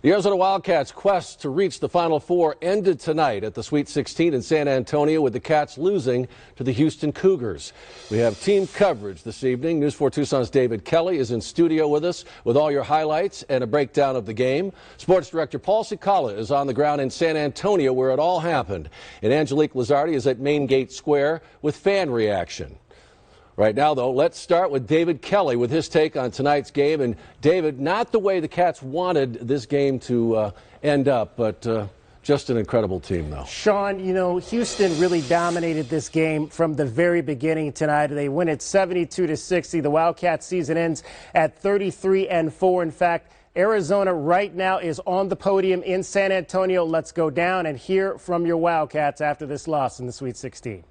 The Arizona Wildcats' quest to reach the Final Four ended tonight at the Sweet 16 in San Antonio, with the Cats losing to the Houston Cougars. We have team coverage this evening. News 4 Tucson's David Kelly is in studio with us with all your highlights and a breakdown of the game. Sports director Paul Cicala is on the ground in San Antonio, where it all happened. And Angelique Lazzardi is at Main Gate Square with fan reaction. Right now, though, let's start with David Kelly with his take on tonight's game. And, David, not the way the Cats wanted this game to end up, but just an incredible team, though. Sean, you know, Houston really dominated this game from the very beginning tonight. They win it 72-60. The Wildcats season ends at 33-4. In fact, Arizona right now is on the podium in San Antonio. Let's go down and hear from your Wildcats after this loss in the Sweet 16.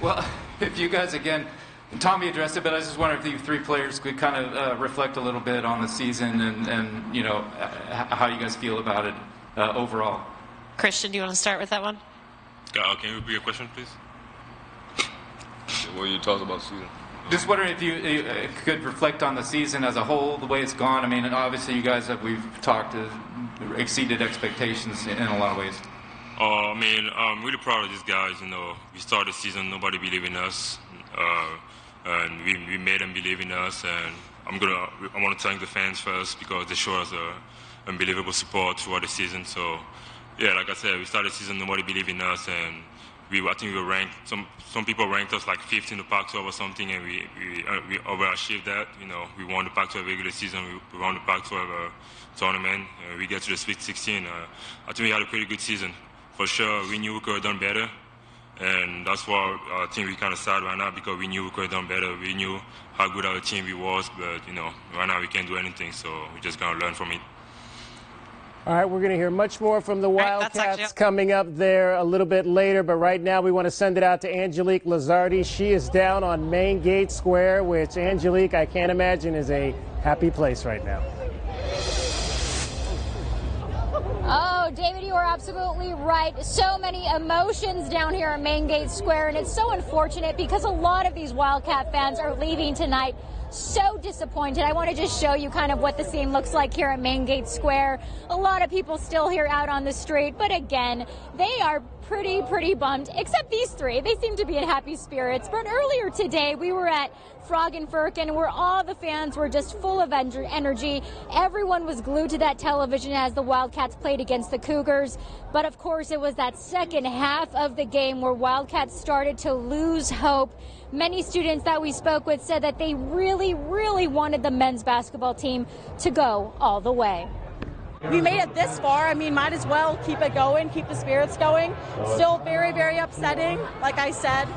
Well, if you guys, again, Tommy addressed it, but I just wonder if you three players could kind of reflect a little bit on the season and you know, how you guys feel about it overall. Christian, do you want to start with that one? Can you repeat your question, please? What you talking about the season? Just wondering if you could reflect on the season as a whole, the way it's gone. I mean, and obviously you guys that we've talked exceeded expectations in a lot of ways. I mean, I'm really proud of these guys. You know, we started the season, nobody believed in us, and we made them believe in us. And I want to thank the fans first, because they showed us unbelievable support throughout the season. So, yeah, like I said, we started the season, nobody believed in us, and I think we were ranked. Some people ranked us like 5th in the Pac-12 or something, and we overachieved that. You know, we won the Pac-12 regular season, we won the Pac-12 tournament. We get to the Sweet 16. I think we had a pretty good season. For sure, we knew we could have done better, and that's why I think we're kind of sad right now, because we knew we could have done better. We knew how good our team was, but, you know, right now we can't do anything, so we're just going to learn from it. All right, we're going to hear much more from the Wildcats coming up there a little bit later, but right now we want to send it out to Angelique Lazzardi. She is down on Main Gate Square, which, Angelique, I can't imagine is a happy place right now. Oh, David, you are absolutely right. So many emotions down here at Main Gate Square, and it's so unfortunate because a lot of these Wildcat fans are leaving tonight so disappointed. I want to just show you kind of what the scene looks like here at Main Gate Square. A lot of people still here out on the street, but again, they are pretty bummed, except these three. They seem to be in happy spirits. But earlier today, we were at Frog and Firkin, where all the fans were just full of energy. Everyone was glued to that television as the Wildcats played against the Cougars. But of course, it was that second half of the game where Wildcats started to lose hope. Many students that we spoke with said that they really wanted the men's basketball team to go all the way. We made it this far. I mean, might as well keep it going, keep the spirits going. Still very upsetting. Like I said,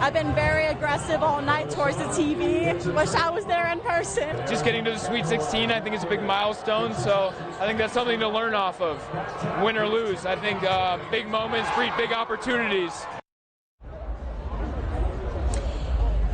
I've been very aggressive all night towards the TV. Wish I was there in person. Just getting to the Sweet 16, I think, is a big milestone. So I think that's something to learn off of, win or lose. I think big moments breed big opportunities.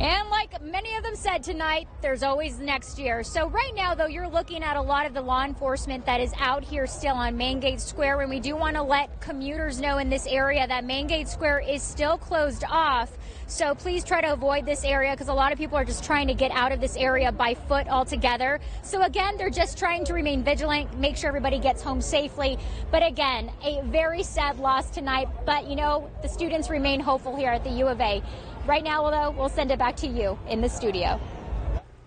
And like many of them said tonight, there's always next year. So right now, though, you're looking at a lot of the law enforcement that is out here still on Main Gate Square. And we do want to let commuters know in this area that Main Gate Square is still closed off. So please try to avoid this area, because a lot of people are just trying to get out of this area by foot altogether. So again, they're just trying to remain vigilant, make sure everybody gets home safely. But again, a very sad loss tonight. But, you know, the students remain hopeful here at the U of A. Right now, though, we'll send it back to you in the studio.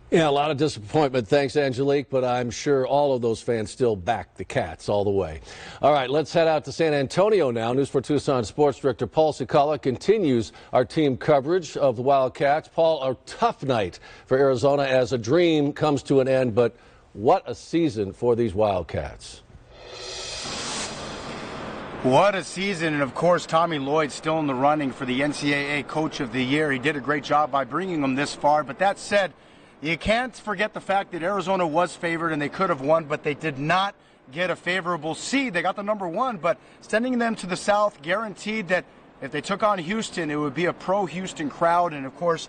Yeah, a lot of disappointment. Thanks, Angelique, but I'm sure all of those fans still back the Cats all the way. All right, let's head out to San Antonio now. News 4 Tucson sports director Paul Cicala continues our team coverage of the Wildcats. Paul, a tough night for Arizona as a dream comes to an end, but what a season for these Wildcats. What a season, and of course Tommy Lloyd still in the running for the NCAA Coach of the Year. He did a great job by bringing them this far, but that said, you can't forget the fact that Arizona was favored and they could have won, but they did not get a favorable seed. They got the #1, but sending them to the South guaranteed that if they took on Houston, it would be a pro-Houston crowd. And of course,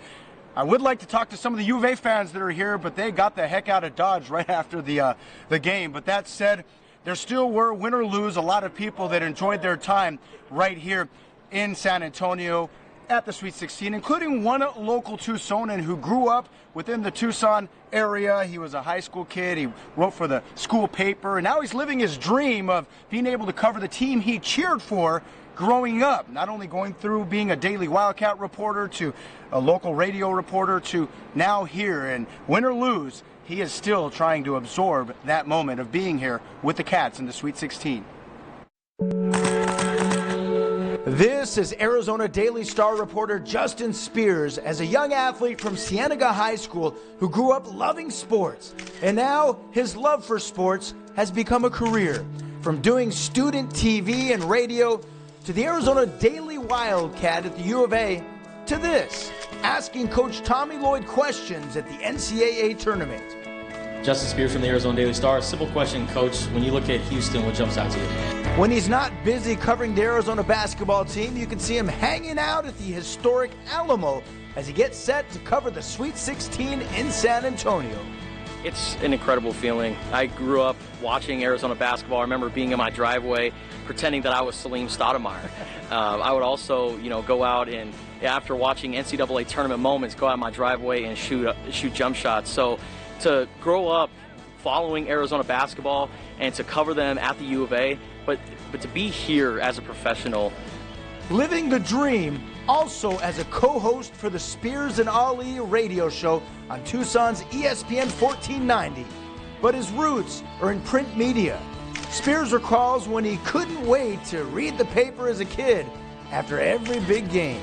I would like to talk to some of the U of A fans that are here, but they got the heck out of Dodge right after the game. But that said, there still were, win or lose, a lot of people that enjoyed their time right here in San Antonio. at the Sweet 16, including one local Tucsonan who grew up within the Tucson area. He was a high school kid. He wrote for the school paper, and now he's living his dream of being able to cover the team he cheered for growing up, not only going through being a daily Wildcat reporter to a local radio reporter to now here, and win or lose, he is still trying to absorb that moment of being here with the Cats in the Sweet 16. This is Arizona Daily Star reporter Justin Spears as a young athlete from Cienega High School who grew up loving sports. And now his love for sports has become a career. From doing student TV and radio to the Arizona Daily Wildcat at the U of A to this, asking Coach Tommy Lloyd questions at the NCAA Tournament. Justin Spears from the Arizona Daily Star. Simple question, Coach. When you look at Houston, what jumps out to you? When he's not busy covering the Arizona basketball team, you can see him hanging out at the historic Alamo as he gets set to cover the Sweet 16 in San Antonio. It's an incredible feeling. I grew up watching Arizona basketball. I remember being in my driveway pretending that I was Salim Stoudemire. I would also, go out and after watching NCAA tournament moments, go out in my driveway and shoot jump shots. So to grow up following Arizona basketball and to cover them at the U of A, but to be here as a professional. Living the dream, also as a co-host for the Spears and Ali radio show on Tucson's ESPN 1490. But his roots are in print media. Spears recalls when he couldn't wait to read the paper as a kid after every big game.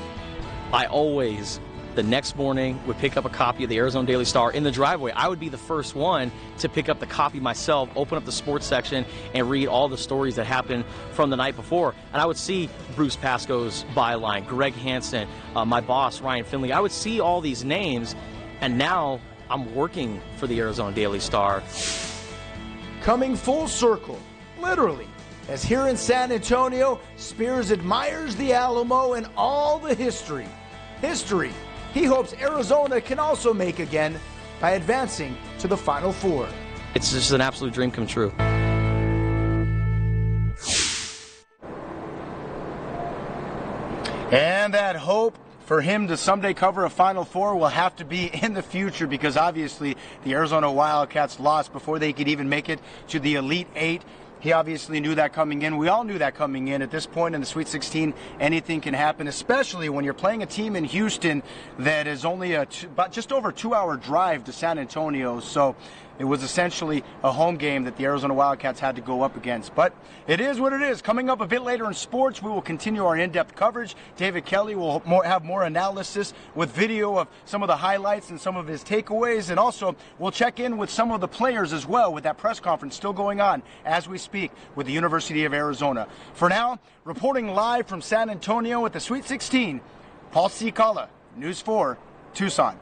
I always, the next morning, would pick up a copy of the Arizona Daily Star in the driveway. I would be the first one to pick up the copy myself, open up the sports section, and read all the stories that happened from the night before. And I would see Bruce Pascoe's byline, Greg Hansen, my boss, Ryan Finley. I would see all these names, and now I'm working for the Arizona Daily Star. Coming full circle, literally, as here in San Antonio, Spears admires the Alamo and all the history. History he hopes Arizona can also make again by advancing to the Final Four. It's just an absolute dream come true. And that hope for him to someday cover a Final Four will have to be in the future, because obviously the Arizona Wildcats lost before they could even make it to the Elite Eight. He obviously knew that coming in. We all knew that coming in. At this point in the Sweet 16, anything can happen, especially when you're playing a team in Houston that is only just over a 2-hour drive to San Antonio. So it was essentially a home game that the Arizona Wildcats had to go up against. But it is what it is. Coming up a bit later in sports, we will continue our in-depth coverage. David Kelly will have more analysis with video of some of the highlights and some of his takeaways. And also, we'll check in with some of the players as well, with that press conference still going on as we speak with the University of Arizona. For now, reporting live from San Antonio at the Sweet 16, Paul Cicala, News 4, Tucson.